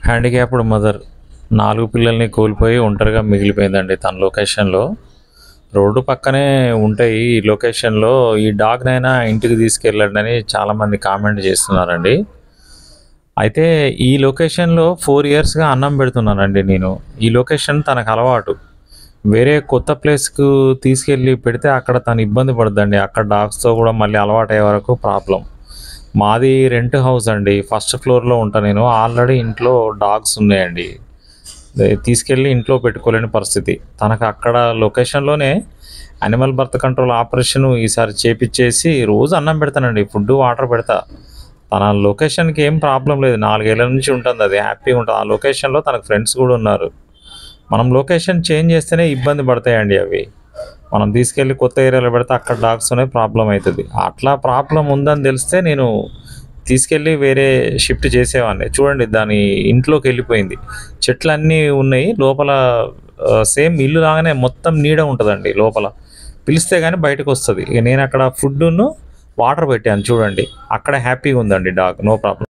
Handicapped mother 4 పిల్లల్ని కోల్పోయి ఒంటరిగా మిగిలిపోయిందండి తన లొకేషన్‌లో. రోడ్డు పక్కనే ఉంటాయి ఈ లొకేషన్‌లో. ఈ డాగ్‌నైనా ఇంటికి తీసుకెళ్ళండని చాలామంది కామెంట్ చేస్తున్నారండి. అయితే ఈ లొకేషన్‌లో 4 ఇయర్స్‌గా అన్నం పెడుతున్నానండి నేను. ఈ లొకేషన్ తనకు అలవాటు. వేరే కొత్త ప్లేస్‌కు తీసుకెళ్ళి పెడితే అక్కడ తను ఇబ్బంది పడుద్దండి. అక్కడ డాగ్స్‌తో కూడా మళ్ళీ అలవాటయ్యే వరకు ప్రాబ్లమ్. మాది రెంట్ హౌస్ అండి. ఫస్ట్ ఫ్లోర్‌లో ఉంటా నేను. ఆల్రెడీ ఇంట్లో డాగ్స్ ఉన్నాయండి. తీసుకెళ్ళి ఇంట్లో పెట్టుకోలేని పరిస్థితి. తనకు అక్కడ లొకేషన్‌లోనే యానిమల్ బర్త్ కంట్రోల్ ఆపరేషన్ ఈసారి చేపిచ్చేసి రోజు అన్నం పెడతానండి. ఫుడ్, వాటర్ పెడతా. తన లొకేషన్‌కి ఏం ప్రాబ్లమ్ లేదు. 4 ఏళ్ల నుంచి ఉంటుంది. అది హ్యాపీగా ఉంటుంది. ఆ లొకేషన్‌లో తనకు ఫ్రెండ్స్ కూడా ఉన్నారు. మనం లొకేషన్ చేంజ్ చేస్తేనే ఇబ్బంది పడతాయండి అవి. మనం తీసుకెళ్ళి కొత్త ఏరియాలో పెడితే అక్కడ డాగ్స్తోనే ప్రాబ్లమ్ అవుతుంది. అట్లా ప్రాబ్లమ్ ఉందని తెలిస్తే నేను తీసుకెళ్ళి వేరే షిఫ్ట్ చేసేవాడిని. చూడండి దాని ఇంట్లోకి వెళ్ళిపోయింది. చెట్లన్నీ ఉన్నాయి లోపల. సేమ్ ఇల్లు లాగానే మొత్తం నీడ ఉంటుందండి లోపల. పిలిస్తే కానీ బయటకు వస్తుంది. ఇక నేను అక్కడ ఫుడ్ను వాటర్ పెట్టాను చూడండి. అక్కడ హ్యాపీగా ఉందండి డాగ్. No problem.